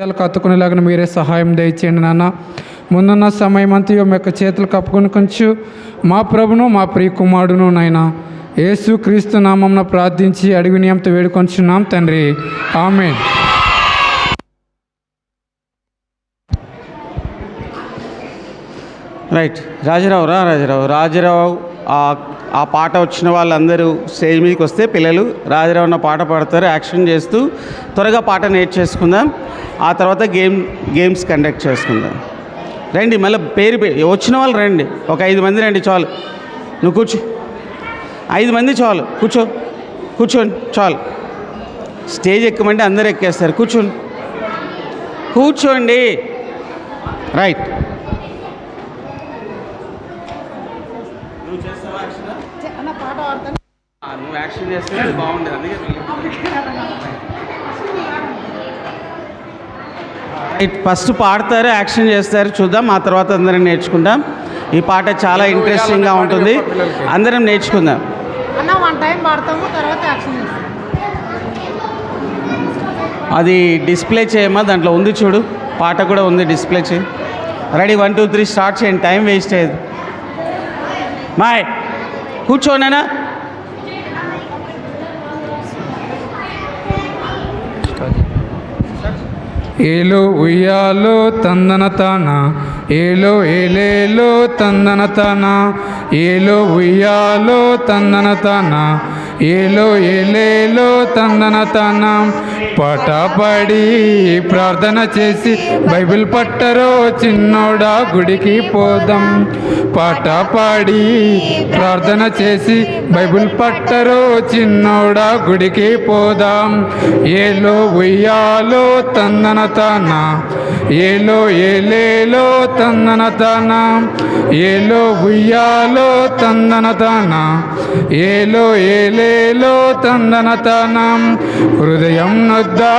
కత్తుకునేలాగా మీరే సహాయం దయచేయండి నాన్న. ముందున్న సమయం అంతా మీ యొక్క చేతులు కప్పుకొని కొంచెం మా ప్రభును మా ప్రియ కుమారుడును నాయన యేసు క్రీస్తు నామమున ప్రార్థించి అడిగి నియంతో వేడుకొంచున్నాం తండ్రి, ఆమేన్. రైట్, రాజారావు ఆ పాట వచ్చిన వాళ్ళందరూ స్టేజ్ మీదకి వస్తే పిల్లలు రాజారావు అన్న పాట పాడతారు. యాక్షన్ చేస్తూ త్వరగా పాట నేర్చేసుకుందాం. ఆ తర్వాత గేమ్స్ కండక్ట్ చేసుకుందాం. రండి, మళ్ళీ పేరు వచ్చిన వాళ్ళు రండి. ఒక 5 మంది రండి చాలు. నువ్వు కూర్చో, 5 మంది చాలు. కూర్చోండి చాలు. స్టేజ్ ఎక్కమంటే అందరూ ఎక్కేస్తారు. కూర్చోండి. రైట్, నువ్వు యాక్షన్ చేస్తే బాగుండేది. అందుకే రైట్, ఫస్ట్ పాడతారు, యాక్షన్ చేస్తారు, చూద్దాం. ఆ తర్వాత అందరం నేర్చుకుందాం. ఈ పాట చాలా ఇంట్రెస్టింగ్గా ఉంటుంది, అందరం నేర్చుకుందాం. అది డిస్ప్లే చేయమ్మా, దాంట్లో ఉంది చూడు, పాట కూడా ఉంది, డిస్ప్లే చేయి. రెడీ, 1 2 3 స్టార్ట్ చేయండి, టైం వేస్ట్ అయ్యేది. మాయ్ కూర్చోనేనా. ఏలో ఉయ్యాలో తందన తాన, ఏలో ఏలేలో తందన తాన, ఏలో ఉయ్యాలో తందన తాన, ఏలో ఏలేలో తందన తాన. పాట పాడి ప్రార్థన చేసి బైబిల్ పట్టరో చిన్నోడా గుడికి పోదాం. పాట పాడి ప్రార్థన చేసి బైబిల్ పట్టరో చిన్నోడా గుడికి పోదాం. ఏలో ఉయ్యాలో తందన తాన, ఏలో ఏలేలో తందన తాన, ఏలో ఉయ్యాలో తందన తాన, ఏలో ఏలేలో తందన తాన. హృదయం నొద్దా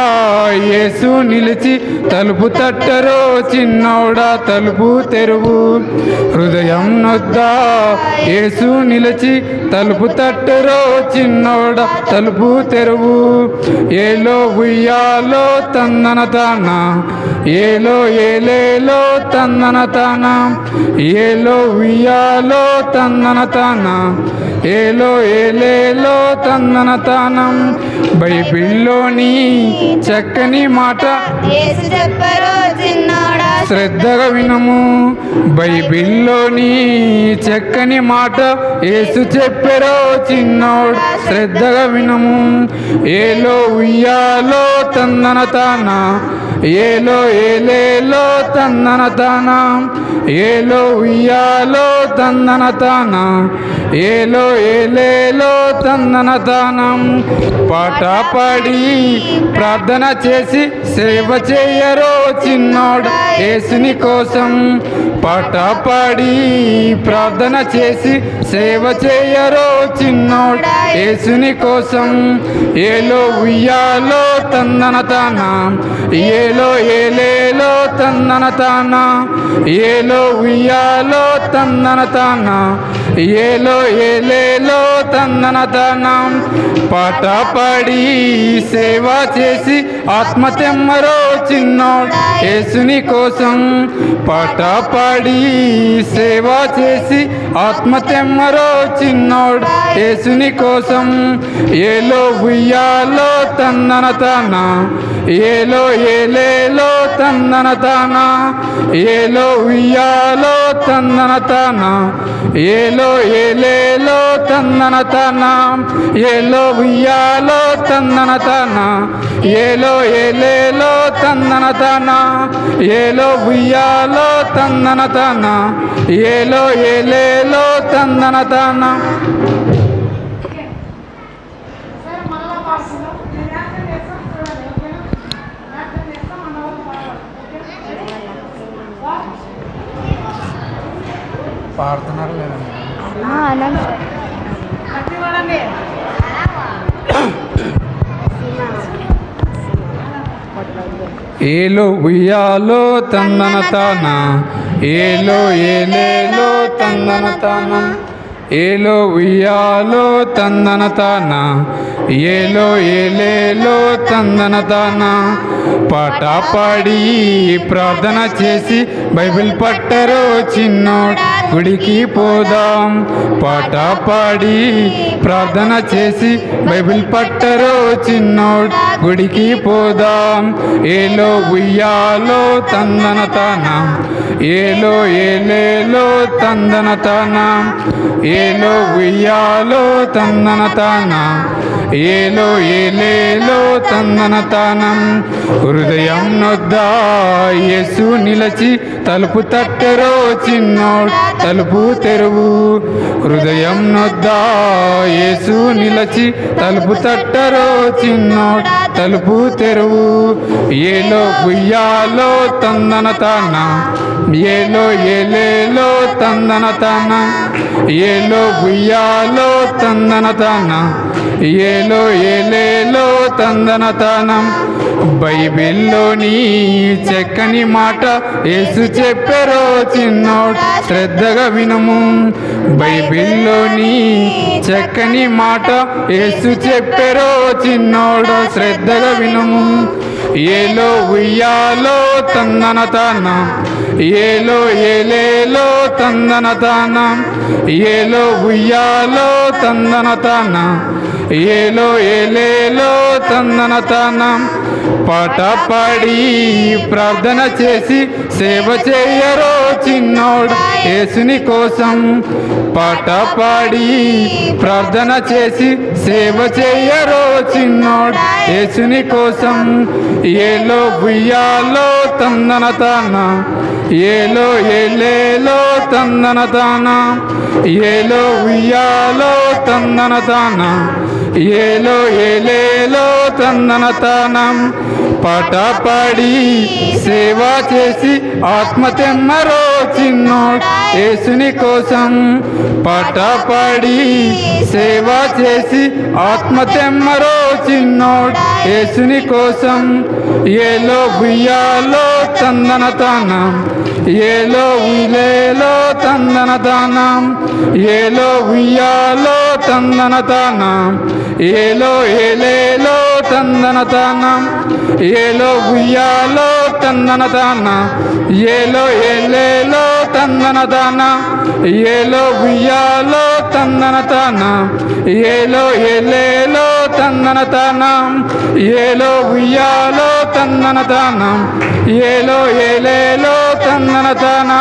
యేసు నిలిచి తలుపు తట్టరో చిన్నోడా తలుపు తెరువు. హృదయం నొద్దా యేసు నిలిచి తలుపు తట్టరో చిన్నోడా తలుపు తెరువు. ఏలో ఉయ్యాలో తందన తాన, ఏలో ఏలేలో తందన తాన, ఏలో ఉయ్యాలో తందన తాన, ఏలో ఏలేలో తందన తానం. బైబిల్లోని చక్కని మాట శ్రద్ధగా వినము. బైబిల్లోని చక్కని మాట యేసు చెప్పారో చిన్నోడు శ్రద్ధగా వినము. ఏలో ఉయ్యాలో తందన తాన, ఏలో ఏలేలో తందన తాన, ఏలో ఉయ్యాలో తందన తాన, ఏలో ఏలేలో తందన తానం. పాట పాడి ప్రార్థన చేసి సేవ చేయరో చిన్నోడు యేసుని కోసం. పాట పాడి ప్రార్థన చేసి సేవ చేయరో చిన్నోడు యేసుని కోసం. ఏలో ఉయ్యాలో తందన తాన, ఏలో ఏలేలో తందన తాన, ఏలో ఉయ్యాలో తందన తాన, ఏలో ఏలేలో తందన తాన. పాట పాడి సేవ చేసి ఆత్మ తెమ్మరో చిన్నోడు యేసుని కోసం. పాట పాడి సేవ చేసి ఆత్మ తెమ్మరో చిన్నోడు యేసుని కోసం. ఏలో ఉయ్యాలో తందన తాన, ఏలో ఏలేలో తందన తాన, ఏలో ఉయ్యాలో తందన తాన, ఏలో ఏలేలో తందన తాన, ఏలో ఉయ్యాలో తందన తాన, ఏలో ఏలేలో తందన తాన, ఏలో ఉయ్యాలో తందన తాన, ఏలో ఏలేలో తందన తాన. పాడుతున్నారు లేదండి? ఏలో ఉయ్యాలో తందన తాన, ఏలో ఏలేలో తందన తాన, ఏలో ఉయ్యాలో తందన తాన, ఏలో ఏలేలో తందనతాన. పాట పాడి ప్రార్థన చేసి బైబిల్ పట్టరో చిన్నోడ్ గుడికి పోదాం. పాట పాడి ప్రార్థన చేసి బైబిల్ పట్టరో చిన్నోడ్ గుడికి పోదాం. ఏలో ఉయ్యాలో తందనతాన. ఏలో ఏలేలో తందనతాన. ఏలో ఉయ్యాలో తందనతాన. ఏలో ఏలేలో తందనతానం. హృదయం నొద్ద యేసు నిలచి తలుపు తట్టెరో చిన్నోడ్ తలుపు తెరువు. హృదయం నొద్ద యేసు నిలచి తలుపు తట్టెరో చిన్నోడ్ తలుపు తెరువు. ఏలో ఉయ్యాలో తందనతాన. ఏలో ఏలేలో తందనతాన. ఏలో ఉయ్యాలో తందనతాన. ఏలో ఏలేలో తందనతానం. బైబిల్లోని చక్కని మాట యేసు చెప్పెరో చిన్నోడ్ శ్రద్ధగా వినుము. బైబిల్లోని చక్కని మాట యేసు చెప్పెరో చిన్నోడ్ శ్రద్ధగా వినుము. ఏలో ఉయ్యాలో తందనతాన. ఏలో ఏలేలో తందనతాన. ఏలో ఉయ్యాలో తందనతాన. ఏలో ఏలేలో తందనతాన. పాట పాడి ప్రార్థన చేసి సేవ చేయరో చిన్నోడ్ యేసుని కోసం. పాట పాడి ప్రార్థన చేసి సేవ చేయరో చిన్నోడ్ యేసుని కోసం. ఏలో ఉయ్యాలో తందనతాన. ఏలో ఏలేలో తందనతాన. ఏలో ఉయ్యాలో తందనతాన. ఏలో ఏలేలో తందనతానం. పాట పాడి సేవ చేసి ఆత్మ తెమ్మరో చిన్నోడ్ యేసుని కోసం. పాట పాడి సేవ చేసి ఆత్మ తెమ్మరో చిన్నోడ్ యేసుని కోసం. ఏలో ఉయ్యాలో తందనతానం. ఏలో ఉయ్యాలో తందనతానం. ఏలో ఉయ్యాలో తందనతానం. ఏలో ఏలేలో తందనతానం. ఏలో ఉయ్యాలో తందనతాన. ఏలో ఏలేలో తందనతాన. ఏలో ఉయ్యాలో తందనతాన. ఏలో ఏలేలో తందనతాన. ఏలో ఉయ్యాలో తందనతాన. ఏలో ఏలేలో తందనతాన.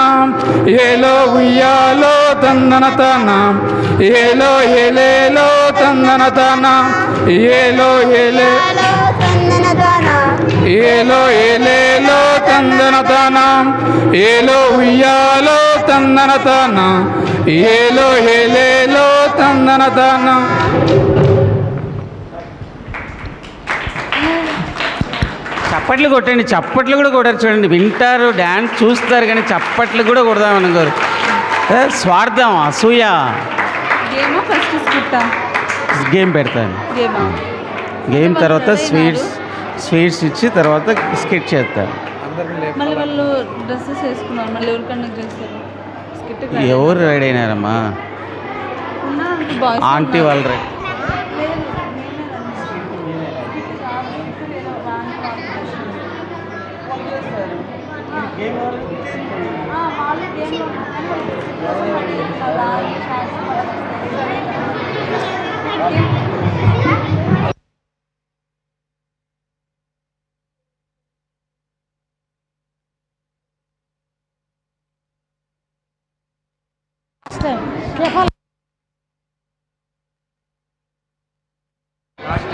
ఏలో ఉయ్యాలో తందనతాన. ఏలో ఏలేలో తందనతాన. ఏలో ఏలేలో ఏలో ఏలేలో తందనతాన. ఏలో ఉయ్యాలో తందనతాన. ఏలో ఏలేలో తందనతాన. చప్పట్లు కొట్టండి. చప్పట్లు కూడా కొట్టారు చూడండి. వింటారు, డ్యాన్స్ చూస్తారు, కానీ చప్పట్లు కూడా కొడదామనుకోరు. స్వార్థం, అసూయ. గేమ్ పెడతాను. గేమ్ తర్వాత స్వీట్స్ ఇచ్చి తర్వాత స్కిట్ చేస్తారు. ఎవరు రెడీ అయినారమ్మా? ఆంటీ వాళ్ళు రెడీ.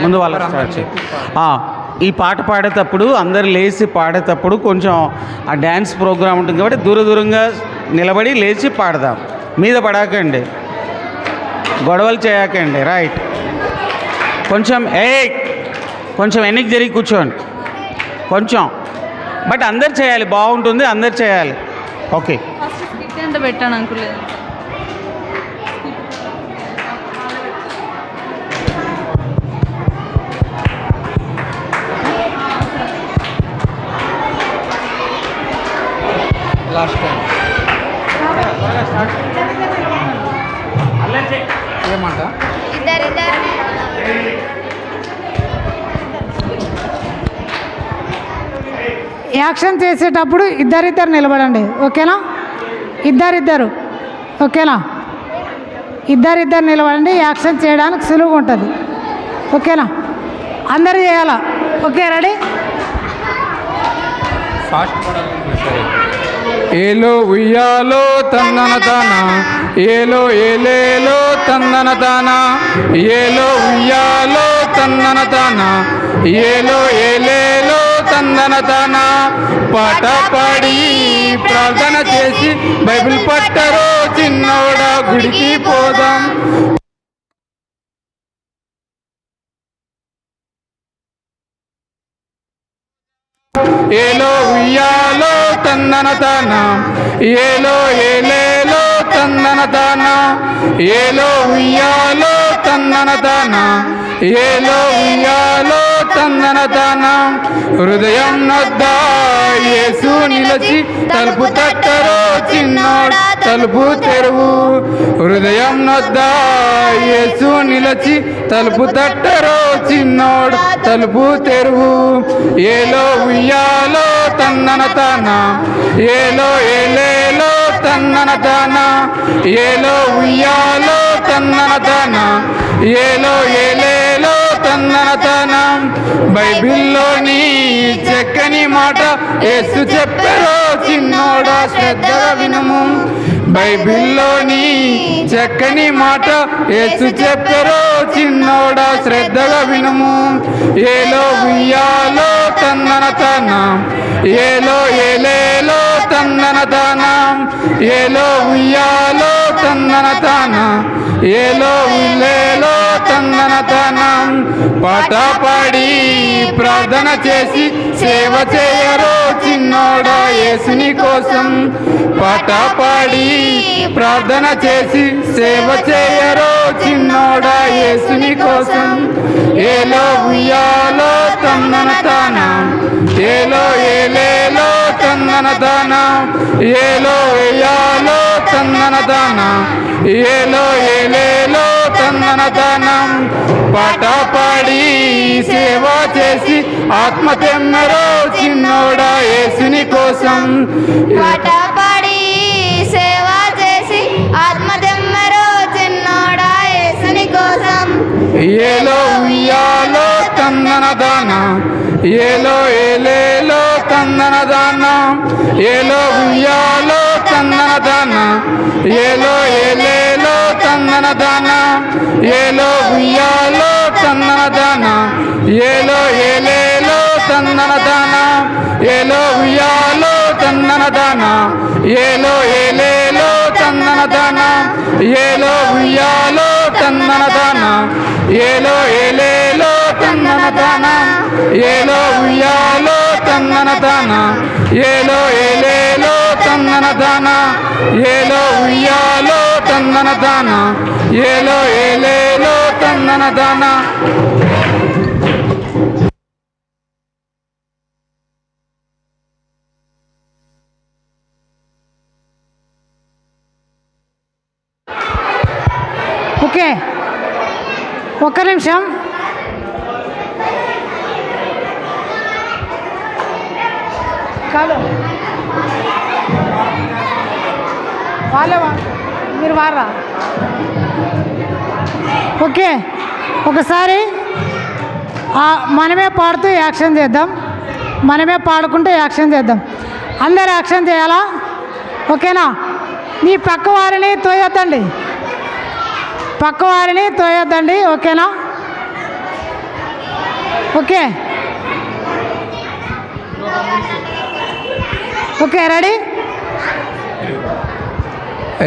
ముందు వాళ్ళ స్టార్ట్ చేయి. ఈ పాట పాడేటప్పుడు అందరు లేచి పాడేటప్పుడు కొంచెం ఆ డ్యాన్స్ ప్రోగ్రామ్ ఉంటుంది కాబట్టి దూరంగా నిలబడి లేచి పాడదాం. మీద పడాకండి, గొడవలు చేయకండి. రైట్. కొంచెం వెనక్కి జరిగి కూర్చోండి కొంచెం. బట్ అందరు చేయాలి, బాగుంటుంది, అందరు చేయాలి. ఓకే. పెట్టాను అనుకోలేదు. లాస్ట్ టైం ఏమంట యాక్షన్ చేసేటప్పుడు ఇద్దరిద్దరు నిలబడండి. ఓకేనా? ఇద్దరిద్దరు. ఓకేనా? ఇద్దరిద్దరు నిలబడండి. యాక్షన్ చేయడానికి సులువుగా ఉంటుంది. ఓకేనా? అందరు చేయాలా? Okay, ready? ఏలో ఉయ్యాలో తందన తాన, ఏలో ఏలేలో తందన తాన, ఏలో ఉయ్యాలో తందన తాన, ఏలో ఏలేలో తందన తాన. పాట పాడి ప్రార్థన చేసి బైబిల్ పట్టరో చిన్నోడా గుడికి పోదాం. ఏలో ఉయ్యాలో తందన తాన, ఏలో ఏలేలో తందన తాన, ఏలో ఉయ్యాలో తందన తాన, ఏలో ఉయ్యాలో తందన తాన. హృదయం నొద్ద యేసు నిలచి తలుపు తట్టరో చిన్నోడా తలుపు తెరువు. హృదయం నొద్ద యేసు నిలచి తలుపు తట్టరో చిన్నోడా తలుపు తెరువు. ఏలో ఉయ్యాలో తందన తాన, ఏలో ఏలేలో తందన తాన, ఏలో ఉయ్యాలో తందన తాన, ఏలో ఏలేలో తందన తాన. బైబిల్లోని చక్కని మాట యేసు చెప్పరో చిన్నోడా శ్రద్ధగా వినుము. బైబిల్లోని చక్కని మాట యేసు చెప్పరో చిన్నోడా శ్రద్ధగా వినుము. ఏలో ఉయ్యాలో తందన తాన, ఏలో ఏలేలో తందన తాన, ఏలో ఉయ్యాలో తందన తాన, ఏలో ఉల్లేలో తందన తాన. పాట పాడి ప్రార్థన చేసి సేవ చేయరో చిన్నోడా యేసుని కోసం. పాట పాడి ప్రార్థన చేసి సేవ చేయరో చిన్నోడా యేసుని కోసం. ఏలో ఉయ్యాలో తందన తాన, ఏలో ఏలేలో తందన తాన, ఏలో ఉయ్యాలో తందన తాన, ఏలో ఏలేలో తందన తాన. పాట పాడి సేవ చేసి ఆత్మ తెమ్మరో చిన్నోడా యేసుని కోసం. పాట పాడి సేవ చేసి ఆత్మ తెమ్మరో చిన్నోడా యేసుని కోసం. ఏలో ఉయ్యాలో తందన తాన, ఏలో ఏలేలో తందన తాన, ఏలో ఉయ్యాలో తందన తాన, ఏలో ఏలేలో తందన తాన, ఏలో ఉయ్యాలో తందన తాన, ఏలో ఏలేలో తందన తాన, ఏలో ఉయ్యాలో తందన తాన, ఏలో ఏలేలో తందన తాన, ఏలో ఉయ్యాలో తందన తాన, ఏలో ఏలేలో తందన తాన, ఏలో ఉయ్యాలో తందన తాన, ఏలో ఏలేలో తందన తాన, ఏలో ఉయ్యాలో తందన తాన, ఏలో ఏలేలో తందన తాన. ఓకే, ఒక్క నిమిషం. కాదు మీరు వారా? ఓకే, ఒకసారి మనమే పాడుతూ యాక్షన్ చేద్దాం. మనమే పాడుకుంటూ యాక్షన్ చేద్దాం. అందరు యాక్షన్ చేయాలా? ఓకేనా? మీ పక్క వారిని తోయొద్దండి, పక్క వారిని తోయొద్దండి. ఓకేనా? Okay okay, ready?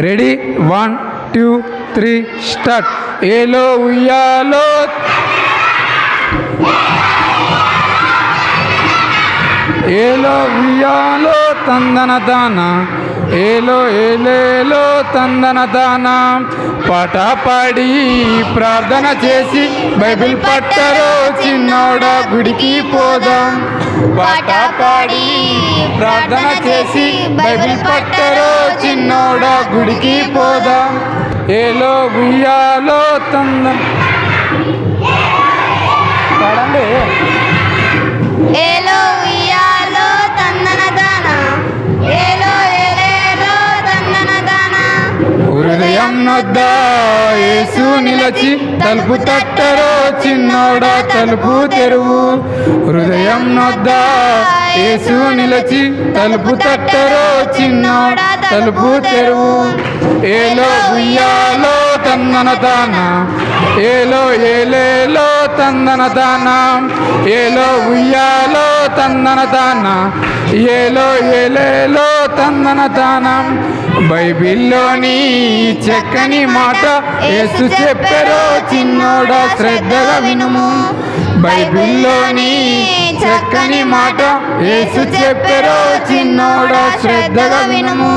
Ready? 1 2 3 start. ఏలో ఉయ్యాలో, ఏలో ఉయ్యాలో తందన తాన, ఏలో ఏలేలో తందన తాన. పాట పాడి ప్రార్థన చేసి బైబిల్ పట్టరో చిన్నోడా గుడికి పోదాం. పాట పాడి ప్రార్థన చేసి బైబిల్ పట్టరో చిన్నోడా గుడికి పోదాం. ఏలో ఉయ్యాలో తందన పాడండి. ఏలో ఉయ్యాలో తందన నొద్ద యేసు నిలచి తలుపు తట్టరో చిన్నోడా తలుపు తెరువు. హృదయం నొద్ద యేసు నిలచి తలుపు తట్టరో చిన్నోడా తలుపు తెరువు. ఏలో ఉయ్యాలో తందన తాన ఏలో ఏలేలో తందన తాన ఏలో ఉయ్యాలో తందన తాన ఏలో ఏలేలో తందన తానం. బైబిల్లోని చక్కని మాట యేసు చెప్పెరో చిన్నోడా శ్రద్ధగా వినుము. బైబిల్లోని చక్కని మాట యేసు చెప్పెరో చిన్నోడా శ్రద్ధగా వినుము.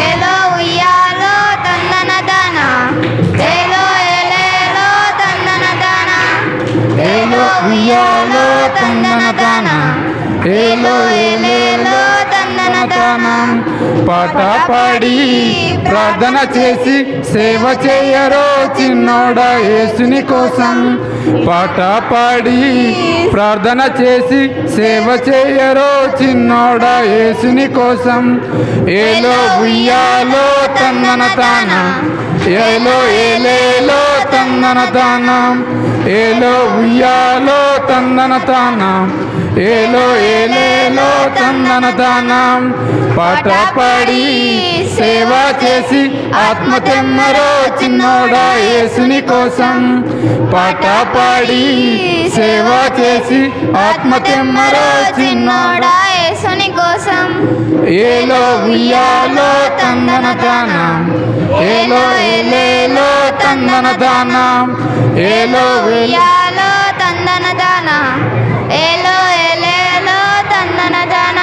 ఏలో ఉయ్యాలో తందన దాన ఏలో ఏలేలో తందన దాన ఏలో ఉయ్యాలో తందన తాన ఏలో ఏలేలో తందన తానం. పాట పాడి ప్రార్థన చేసి సేవ చేయరో చిన్నోడా యేసుని కోసం. పాట పాడి ప్రార్థన చేసి సేవ చేయరో చిన్నోడా యేసుని కోసం. ఏలో ఉయ్యాలో తందన తాన ఏలో ఏలేలో తందన తాన ఏలో ఉయ్యాలో తందన తాన ఏలో ఏలేలో తందన తానం. పాట పాడి సేవ చేసి ఆత్మ తెమ్మరో చిన్నోడా యేసుని కోసం. పాట పాడి సేవ చేసి ఆత్మ తెమ్మరో చిన్నోడా యేసుని కోసం. ఏలో ఉయ్యాలో తందన తానం ఏలో ఏలేలో తందన తానం ఏలో ఉయ్యాలో తందన దాన ఏలో ఏలేలో తందన దాన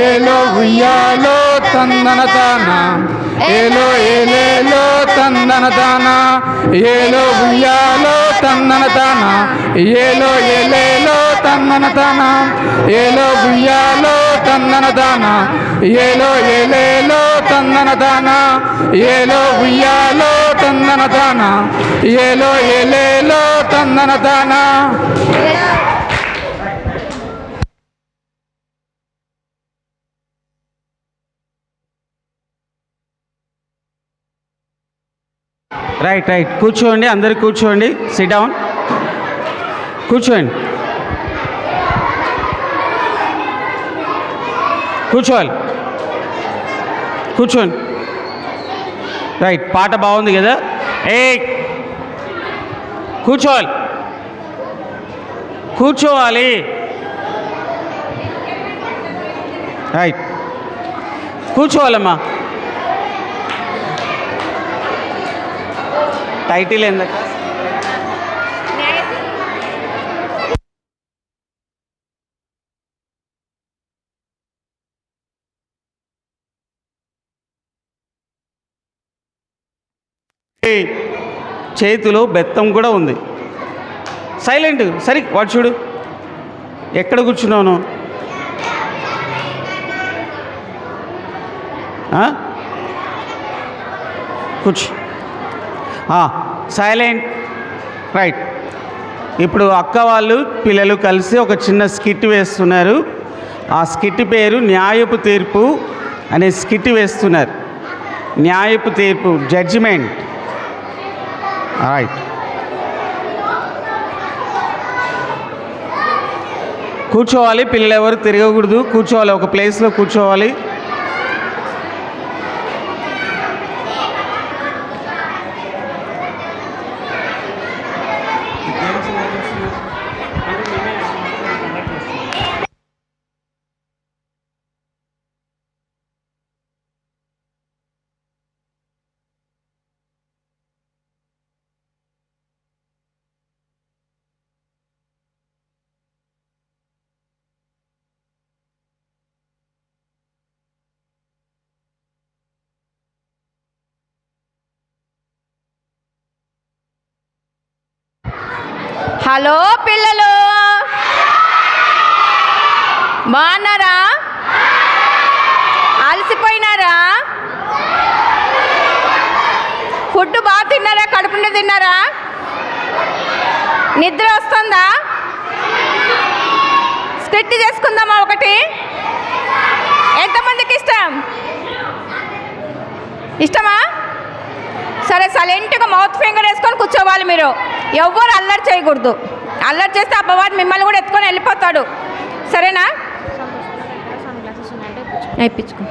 ఏలో ఉయ్యాలో తందన తాన ఏలో ఏలేలో తందన తాన ఏలో ఉయ్యాలో తందన తాన ఏలో ఏలేలో తందన తాన ఏలో ఉయ్యాలో తందన తాన ఏలో ఏలేలో తందన తాన ఏలో ఉయ్యాలో తందన తాన ఏలో ఏలేలో తందన తాన. రైట్ రైట్ కూర్చోండి, అందరు కూర్చోండి. సిట్ డౌన్, కూర్చోండి, కూర్చోవాలి, కూర్చోండి. రైట్, పాట బాగుంది కదా. కూర్చోవాలి, కూర్చోవాలి. రైట్, కూర్చోవాలమ్మా. టైటిల్ ఏందక్క? చేతిలో బెత్తం కూడా ఉంది. సైలెంట్. సరే వాడు చూడు, ఎక్కడ కూర్చున్నాను? కూర్చో. సైలెంట్. రైట్. ఇప్పుడు అక్క వాళ్ళు పిల్లలు కలిసి ఒక చిన్న స్కిట్ వేస్తున్నారు. ఆ స్కిట్ పేరు న్యాయపు తీర్పు అనే స్కిట్ వేస్తున్నారు. న్యాయపు తీర్పు, జడ్జిమెంట్. రైట్, కూర్చోవాలి. పిల్లలు ఎవరు తిరగకూడదు, కూర్చోవాలి, ఒక ప్లేస్లో కూర్చోవాలి. హలో పిల్లలు, బాగున్నారా? అలసిపోయినారా? ఫుడ్ బాగా తిన్నారా? కడుపు నిండా తిన్నారా? నిద్ర వస్తుందా? స్కిట్ చేసుకుందామా ఒకటి? ఎంతమందికి ఇష్టం? ఇష్టమా? సరే, సైలెంట్గా మౌత్ ఫింగర్ వేసుకొని కూర్చోవాలి మీరు. ఎవ్వరు అల్లరి చేయకూడదు. అల్లరి చేస్తే అపవాది మిమ్మల్ని కూడా ఎత్తుకొని వెళ్ళిపోతాడు. సరేనా? అయిపించుకో.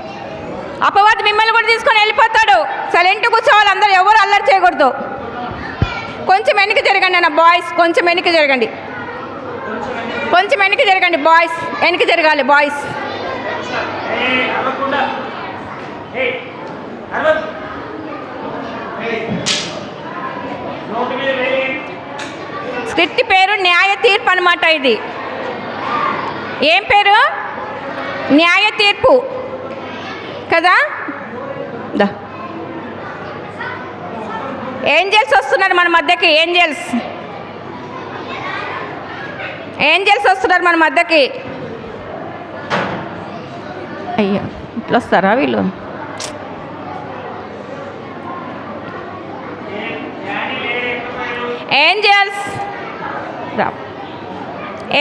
అపవాది మిమ్మల్ని కూడా తీసుకొని వెళ్ళిపోతాడు. సైలెంట్గా కూర్చోవాలి అందరూ, ఎవరు అల్లరి చేయకూడదు. కొంచెం వెనక్కి జరగండి అన్న బాయ్స్, కొంచెం వెనక్కి జరగండి, కొంచెం వెనక్కి జరగండి బాయ్స్, వెనక్కి జరగాలి బాయ్స్. స్క్రిప్ట్ పేరు న్యాయ తీర్పు అనమాట. ఇది ఏం పేరు? న్యాయ తీర్పు కదా. ఏంజల్స్ వస్తున్నారు మన మధ్యకి. ఏంజల్స్ వస్తున్నారు మన మధ్యకి. అయ్యో, ఇట్లా వస్తారా వీళ్ళు?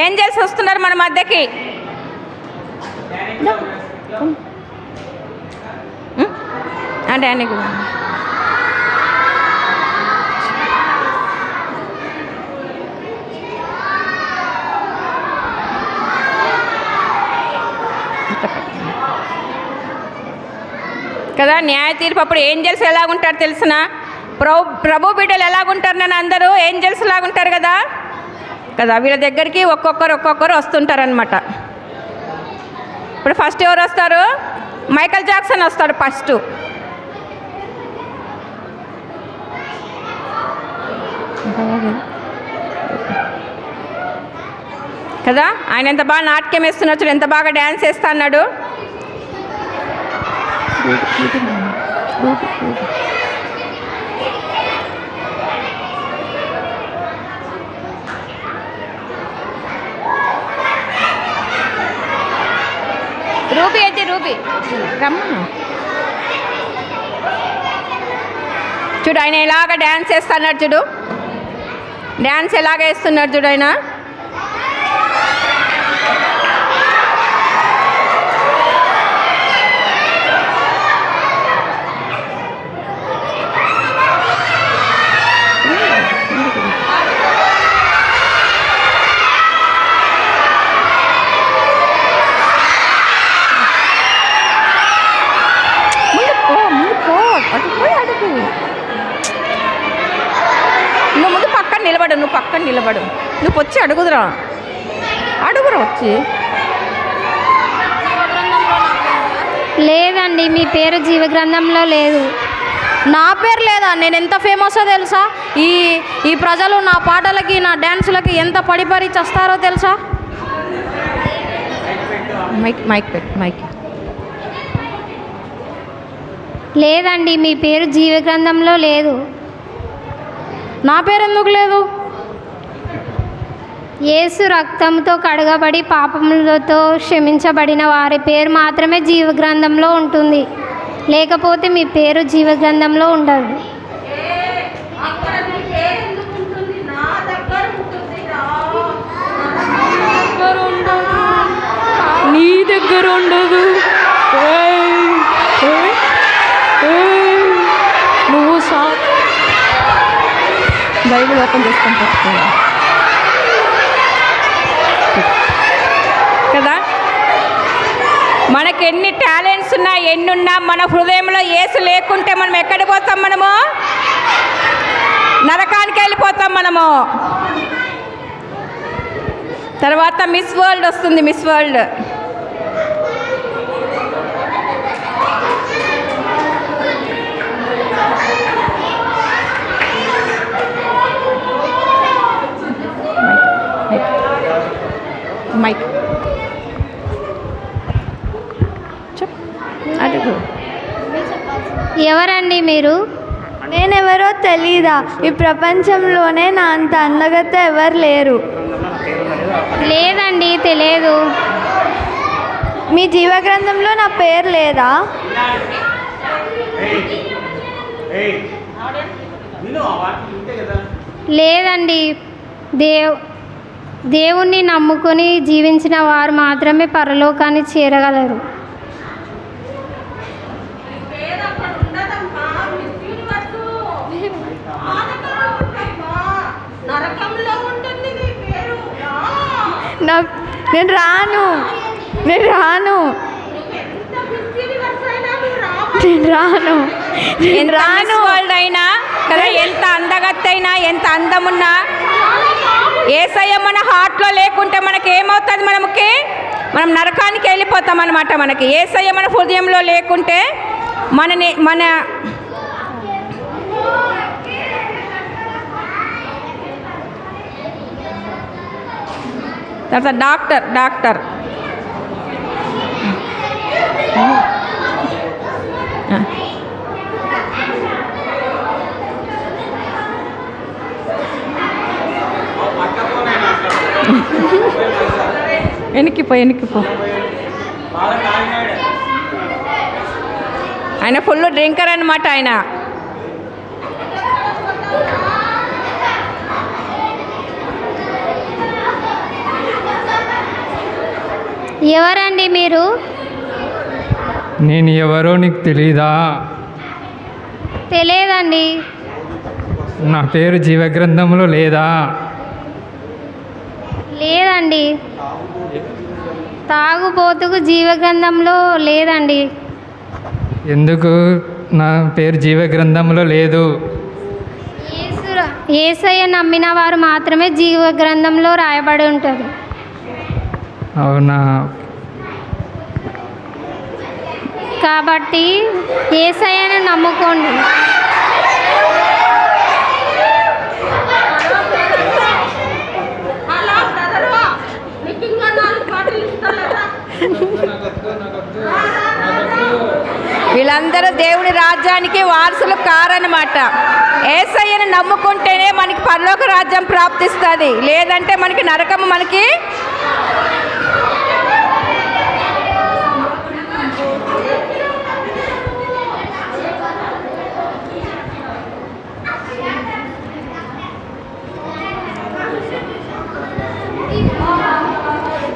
ఏంజల్స్ వస్తున్నారు మన మధ్యకి. అంటే అని కూడా కదా. న్యాయ తీర్పు అప్పుడు ఏంజల్స్ ఎలాగుంటారు తెలిసిన? ప్రభు బిడ్డలు ఎలాగుంటారు? నేను అందరూ ఏంజల్స్ లాగుంటారు కదా. వీళ్ళ దగ్గరికి ఒక్కొక్కరు వస్తుంటారనమాట. ఇప్పుడు ఫస్ట్ ఎవరు వస్తారు? మైకల్ జాక్సన్ వస్తాడు ఫస్ట్. కదా. ఆయన ఎంత బాగా నాట్యం వేస్తున్నాడు, ఎంత బాగా డ్యాన్స్ వేస్తా అన్నాడు. రూబీ అయితే రూబీ రమ్మను. చూడు ఆయన ఎలాగ డ్యాన్స్ వేస్తున్నాడు. చూడు డ్యాన్స్ ఎలాగ వేస్తున్నాడు. చూడు ఆయన. నువ్వు పక్కన నిలబడు. నువ్వు వచ్చి అడుగురా వచ్చి. లేదండి, మీ పేరు జీవగ్రంథంలో లేదు. నా పేరు లేదా? నేను ఎంత ఫేమసో తెలుసా? ఈ ప్రజలు నా పాటలకి, నా డ్యాన్సులకి ఎంత పడి చేస్తారో తెలుసా? మైక్ లేదండి, మీ పేరు జీవగ్రంథంలో లేదు. నా పేరు ఎందుకు లేదు? యేసు రక్తంతో కడగబడి పాపములతో క్షమించబడిన వారి పేరు మాత్రమే జీవగ్రంథంలో ఉంటుంది. లేకపోతే మీ పేరు జీవగ్రంథంలో ఉండదు. నీ దగ్గర ఉండదు. నువ్వు బైబిల్ ఓపెన్ చేసుకొని పెట్టుకోవాలి కదా. మనకి ఎన్ని టాలెంట్స్ ఉన్నా, ఎన్నున్నా, మన హృదయంలో యేసు లేకుంటే మనం ఎక్కడికి పోతాం? మనము నరకానికి వెళ్ళిపోతాం. మనము తర్వాత మిస్ వరల్డ్ వస్తుంది. మిస్ వరల్డ్ మైక్ అడుగు. ఎవరండి మీరు? నేనెవరో తెలీదా? ఈ ప్రపంచంలోనే నా అంత అందగత ఎవరు లేరు. లేదండి, తెలియదు. మీ జీవగ్రంథంలో నా పేరు లేదా? లేదండి. దేవుణ్ణి నమ్ముకొని జీవించిన వారు మాత్రమే పరలోకాన్ని చేరగలరు. నేను రాను నేను రాను నేను రాను నేను ఎంత రాను వరల్డ్ అయినా కదా, ఎంత అందగత్తైనా, ఎంత అందమున్నా యేసయ్య మన హార్ట్లో లేకుంటే మనకి ఏమవుతుంది? మనం నరకానికి వెళ్ళిపోతాం అనమాట. మనకి యేసయ్య మన హృదయంలో లేకుంటే మన తర్వాత డాక్టర్ వెనక్కిపో ఆయన ఫుల్ డ్రింకర్ అనమాట. ఆయన ఎవరండి మీరు? నేను ఎవరో నీకు తెలీదా? తెలియదండి. నా పేరు జీవగ్రంథంలో లేదా? లేదండి. తాగుబోతుకు జీవగ్రంథంలో లేదండి. ఎందుకు నా పేరు జీవగ్రంథంలో లేదు? యేసయ్య నమ్మిన వారు మాత్రమే జీవగ్రంథంలో రాయబడి ఉంటుంది. అవునా? కాబట్టి యేసయ్యను నమ్ముకోండి. వీళ్ళందరూ దేవుని రాజ్యానికి వారసులు కారన్నమాట. యేసయ్యను నమ్ముకుంటేనే మనకి పరలోక రాజ్యం ప్రాప్తిస్తుంది, లేదంటే మనకి నరకము. మనకి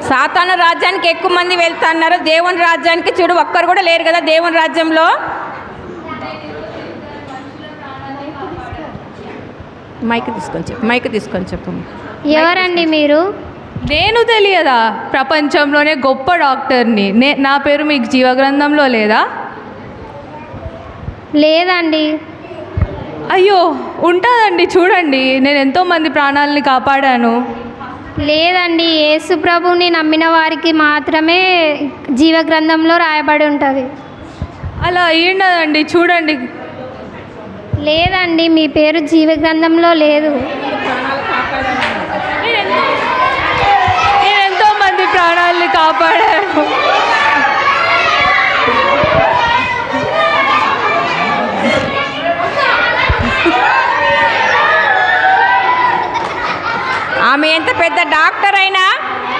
సాతాను రాజ్యానికి ఎక్కువ మంది వెళ్తున్నారు. దేవుని రాజ్యానికి చూడు ఒక్కరు కూడా లేరు కదా దేవుని రాజ్యంలో. మైక్ తీసుకొని చెప్పు. ఎవరండి మీరు? నేను తెలియదా? ప్రపంచంలోనే గొప్ప డాక్టర్ని. నా పేరు మీకు జీవగ్రంథంలో లేదా? లేదండి. అయ్యో, ఉంటుందండి. చూడండి, నేను ఎంతోమంది ప్రాణాలని కాపాడాను. లేదండి. యేసు ప్రభుని నమ్మిన వారికి మాత్రమే జీవగ్రంథంలో రాయబడి ఉంటుంది. అలా అయ్యిండదండి. చూడండి. లేదండి, మీ పేరు జీవగ్రంథంలో లేదు. నేను ఎంతోమంది ప్రాణాలని కాపాడాను. ఆమె ఎంత పెద్ద డాక్టర్ అయినా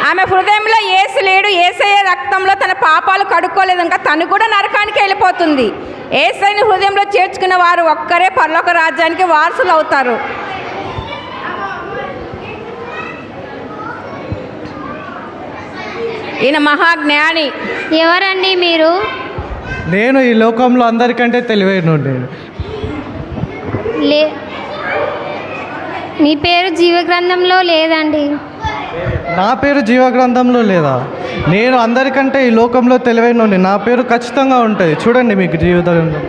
ఆమె హృదయంలో యేసు లేడు, యేసయ్య రక్తంలో తన పాపాలు కడుక్కోలేదు, ఇంకా తను కూడా నరకానికి వెళ్ళిపోతుంది. యేసయ్యని హృదయంలో చేర్చుకున్న వారు ఒక్కరే పరలోక రాజ్యానికి వారసులు అవుతారు. ఈయన మహాజ్ఞాని. ఎవరండి మీరు? నేను ఈ లోకంలో అందరికంటే తెలివైనోడు. లే మీ పేరు జీవగ్రంథంలో లేదండి. నా పేరు జీవగ్రంథంలో లేదా? నేను అందరికంటే ఈ లోకంలో తెలివైనోడిని. నా పేరు ఖచ్చితంగా ఉంటుంది. చూడండి మీకు జీవగ్రంథం.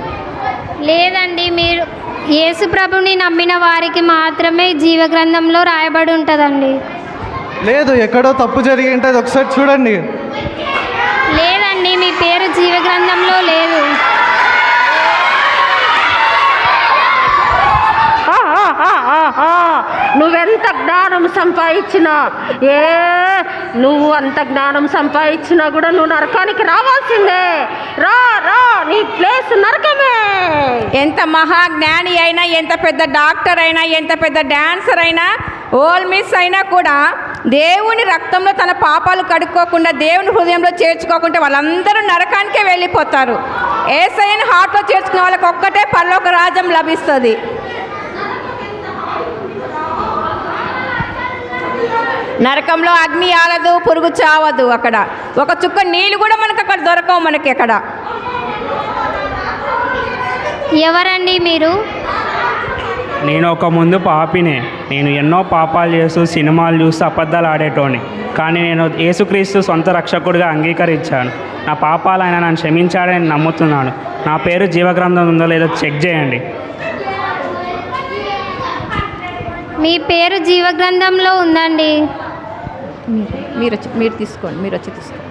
లేదండి, మీరు యేసు ప్రభుని నమ్మిన వారికి మాత్రమే జీవగ్రంథంలో రాయబడి ఉంటుందండి. లేదు, ఎక్కడో తప్పు జరిగి ఉంటుంది. ఒకసారి చూడండి. లేదండి, మీ పేరు జీవగ్రంథంలో లేదు. నువ్వెంత జ్ఞానం సంపాదించినా, నువ్వు అంత జ్ఞానం సంపాదించినా కూడా నువ్వు నరకానికి రావాల్సిందే. రా రా, నీ ప్లేస్ నరకమే. ఎంత మహాజ్ఞాని అయినా, ఎంత పెద్ద డాక్టర్ అయినా, ఎంత పెద్ద డాన్సర్ అయినా, ఓల్ మిస్ అయినా కూడా దేవుని రక్తంలో తన పాపాలు కడుక్కోకుండా, దేవుని హృదయంలో చేర్చుకోకుండా వాళ్ళందరూ నరకానికే వెళ్ళిపోతారు. యేసయ్యని హార్ట్లో చేర్చుకున్న వాళ్ళకి ఒక్కటే పరలోక రాజ్యం లభిస్తుంది. నరకంలో అగ్ని ఆలదు, పురుగు చావదు. అక్కడ ఒక చుక్క నీళ్ళు కూడా మనకు అక్కడ దొరకవు. మనకి అక్కడ ఎవరండి మీరు? నేను ఒక ముందు పాపినే. నేను ఎన్నో పాపాలు చేస్తూ సినిమాలు చూస్తూ అబద్ధాలు ఆడేటోని, కానీ నేను యేసుక్రీస్తు సొంత రక్షకుడిగా అంగీకరించాను. నా పాపాలు ఆయన నన్ను క్షమించాడని నమ్ముతున్నాను. నా పేరు జీవగ్రంథం ఉందో లేదో చెక్ చేయండి. మీ పేరు జీవగ్రంథంలో ఉందండి. మీరు తీసుకోండి, మీరు వచ్చి తీసుకోండి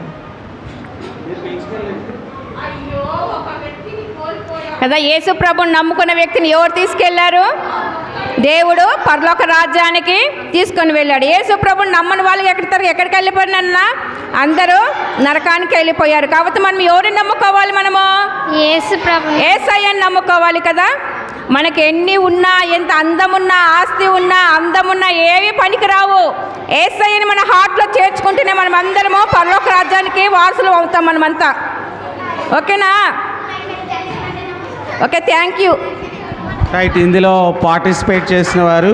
కదా. యేసు ప్రభుని నమ్ముకున్న వ్యక్తిని ఎవరు తీసుకెళ్లారు? దేవుడు పరలోక రాజ్యానికి తీసుకొని వెళ్ళాడు. యేసు ప్రభుని నమ్మని వాళ్ళకి ఎక్కడికి వెళ్ళిపోయినన్నా అందరూ నరకానికి వెళ్ళిపోయారు. కాబట్టి మనం ఎవరిని నమ్ముకోవాలి? మనము యేసయ్యని నమ్ముకోవాలి కదా. మనకి ఎన్ని ఉన్నా, ఎంత అందమున్నా, ఆస్తి ఉన్నా, అందమున్నా ఏవి పనికిరావు. యేసయ్యని మన హార్ట్లో చేర్చుకుంటేనే మనం అందరము పరలోక రాజ్యానికి వారసులు అవుతాం మనమంతా. ఓకేనా? Okay, thank you. రైట్, ఇందులో పార్టిసిపేట్ చేసిన వారు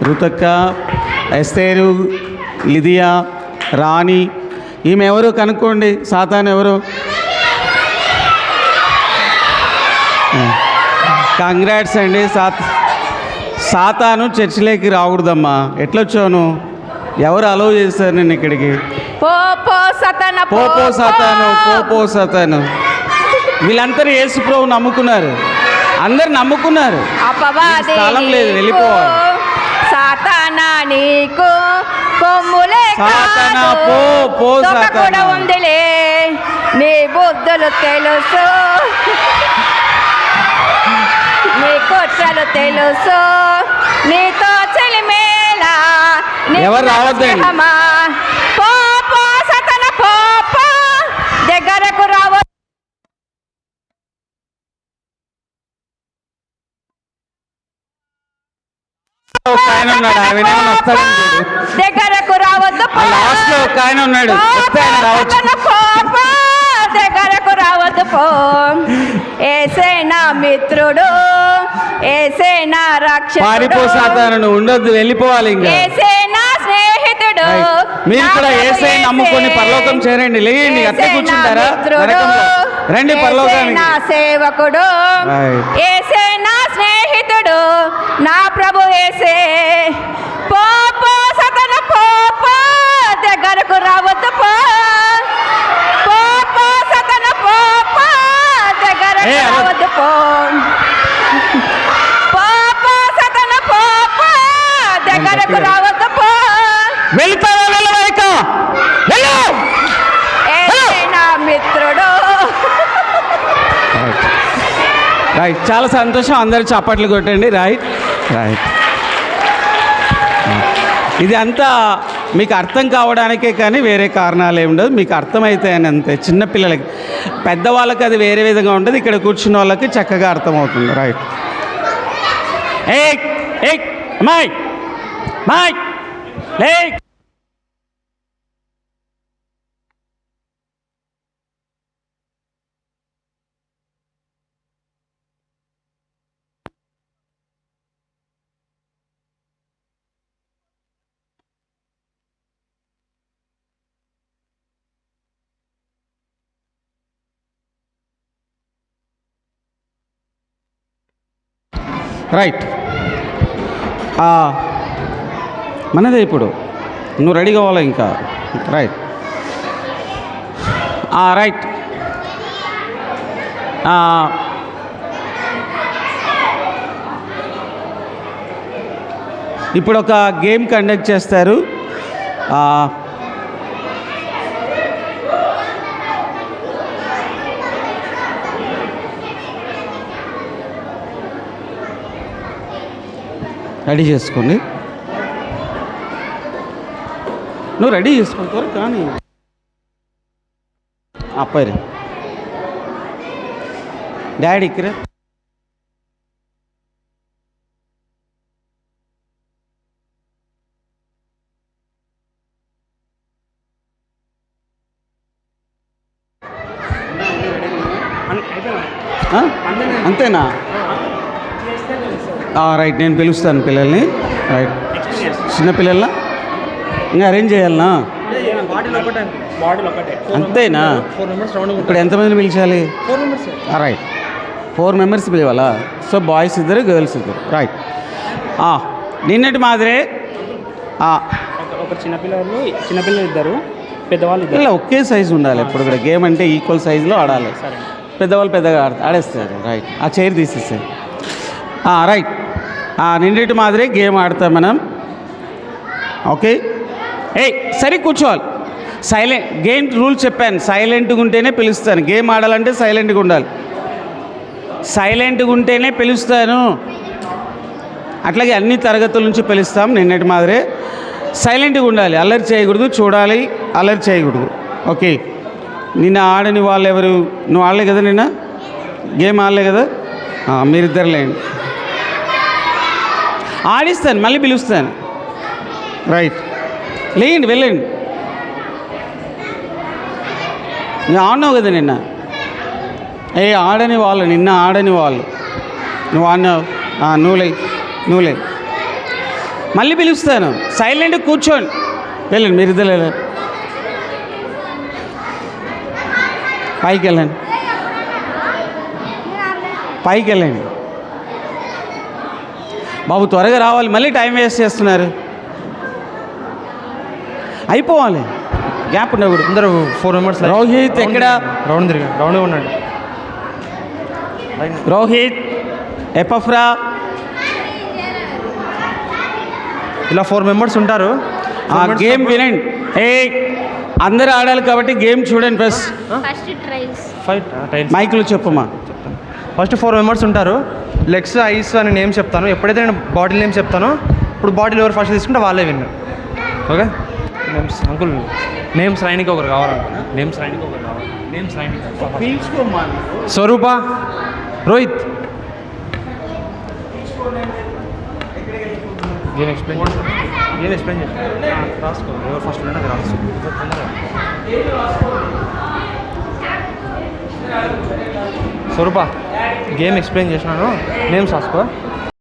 రుతక్క, ఎస్తేరు, లిదియా, రాణి. ఈమె ఎవరు కనుక్కోండి. సాతాను ఎవరు? కంగ్రాట్స్ అండి. సాతాను చర్చిలోకి రాకూడదమ్మా. ఎట్లొచ్చాను? ఎవరు అలౌ చేస్తారు నేను ఇక్కడికి? పోపో సాతాను. వీళ్ళందరూ యేసు ప్రభువు నమ్ముకున్నారు, అందరు నమ్ముకున్నారు. స్థలం లేదు, వెళ్ళిపోవాలి. సాతానా నీకు కొమ్ములే కూడా ఉందిలే, నీ బుద్ధులు తెలుసు, నీ కుట్రలు తెలుసు, నీతో చెలిమేలా ఎవరు రావద్దండి. పోపో సాతానా పోపో, దగ్గరకు రావ. దగ్గరకు రావద్దు, దగ్గరకు రావద్దు పో. ఏసే నా మిత్రుడు, ఏసే నా రక్షకుడు, ఉండొద్దు, వెళ్ళిపోవాలి. ఏసే నా స్నేహితుడు. మీరు కూడా ఏసే నమ్ముకొని పరలోకం చేరండి. లేండి, అట్టే కూర్చుంటారా? రండి పరలోకానికి. నా సేవకుడు, ఏసే నా స్నేహితుడు, నా ప్రభు ఏసే. పోపో సాతానా పోపో, దగ్గరకు రావద్దు పో. పోపో సాతానా పోపో, దగ్గరకు రావద్దు పో. పోపో సాతానా పోపో, దగ్గరకు రావద్దు పో. ఏసే నా మిత్రుడు. రైట్, చాలా సంతోషం. అందరూ చప్పట్లు కొట్టండి. రైట్. ఇది అంతా మీకు అర్థం కావడానికే కానీ వేరే కారణాలు ఏమి ఉండదు. మీకు అర్థమవుతాయని అంతే. చిన్నపిల్లలకి, పెద్దవాళ్ళకి అది వేరే విధంగా ఉంటుంది. ఇక్కడ కూర్చున్న వాళ్ళకి చక్కగా అర్థమవుతుంది. రైట్. రైట్, మనదే ఇప్పుడు. నువ్వు రెడీ కావాలా ఇంకా? రైట్. రైట్. ఇప్పుడు ఒక గేమ్ కండక్ట్ చేస్తారు. రెడీ చేసుకోండి. నువ్వు రెడీ చేసుకుంటారు కానీ అప్పాయి డాడీ ఇక్కడ. అంతేనా? రైట్, నేను పిలుస్తాను పిల్లల్ని. రైట్, చిన్నపిల్లల ఇంకా అరేంజ్ చేయాలనా? అంతేనా? ఇప్పుడు ఎంతమందిని పిలిచాలి? రైట్, 4 మెంబర్స్ పిలవాలా? So boys 2, girls 2. రైట్. నిన్నటి మాదిరే ఒక చిన్నపిల్లలు ఇద్దరు, పెద్దవాళ్ళు ఇద్దరు. ఇలా ఒకే సైజు ఉండాలి ఎప్పుడు కూడా. గేమ్ అంటే ఈక్వల్ సైజులో ఆడాలి. సరే. పెద్దవాళ్ళు పెద్దగా ఆడేస్తారు. రైట్, ఆ చైర్ తీసేస్తారు. రైట్, నిన్నటి మాదిరే గేమ్ ఆడతాం మనం. ఓకే, సరే కూర్చోవాలి. సైలెంట్, గేమ్ రూల్ చెప్పాను, సైలెంట్గా ఉంటేనే పిలుస్తాను. గేమ్ ఆడాలంటే సైలెంట్గా ఉండాలి. సైలెంట్గా ఉంటేనే పిలుస్తాను. అట్లాగే అన్ని తరగతుల నుంచి పిలుస్తాం. నిన్నటి మాదిరే సైలెంట్గా ఉండాలి, అల్లరి చేయకూడదు, చూడాలి, అల్లరి చేయకూడదు. ఓకే, నిన్న ఆడని వాళ్ళు ఎవరు? నువ్వు ఆడలే కదా, నిన్న గేమ్ ఆడలే కదా. మీరిద్దరు లేండి, ఆడిస్తాను, మళ్ళీ పిలుస్తాను. రైట్, లేండి, వెళ్ళండి. నువ్వు ఆడినావు కదా నిన్న. ఆడని వాళ్ళు, నిన్న ఆడని వాళ్ళు. నువ్వు ఆడినావు, నువ్వులే మళ్ళీ పిలుస్తాను. సైలెంట్గా కూర్చోండి, వెళ్ళండి. మీరిద్దరు వెళ్ళండి, పైకి వెళ్ళండి, పైకి వెళ్ళండి. బాబు త్వరగా రావాలి, మళ్ళీ టైం వేస్ట్ చేస్తున్నారు. అయిపోవాలి, గ్యాప్ ఉండకూడదు. అందరూ 4 మెంబర్స్. రోహిత్ ఎక్కడ? రౌండ్ ఉండండి. రోహిత్, ఎపఫ్రా, ఇలా 4 మెంబర్స్ ఉంటారు. గేమ్ వినండి. అందరూ ఆడాలి కాబట్టి గేమ్ చూడండి. మైక్లో చెప్పమ్మా. ఫస్ట్ 4 మెంబర్స్ ఉంటారు. లెగ్స్, ఐస్ అని నేమ్ చెప్తాను. ఎప్పుడైతే నేను బాడీ నేమ్ చెప్తానో ఇప్పుడు బాడీలో ఎవరు ఫస్ట్ తీసుకుంటే వాళ్ళే win. Okay, names uncle, names రాయనికి ఒకరు కావాలంట. నేమ్స్ రాయనికి ఒకరు కావాలి. నేమ్స్ రాయనికి స్వరూప, రోహిత్. గేమ్ ఎక్స్ప్లెయిన్ చేసి రాసుకో. ఎవరు ఫస్ట్ అది రాసుకో. స్వరూప, గేమ్ ఎక్స్ప్లెయిన్ చేసినాను, నేమ్స్ రాసుకో.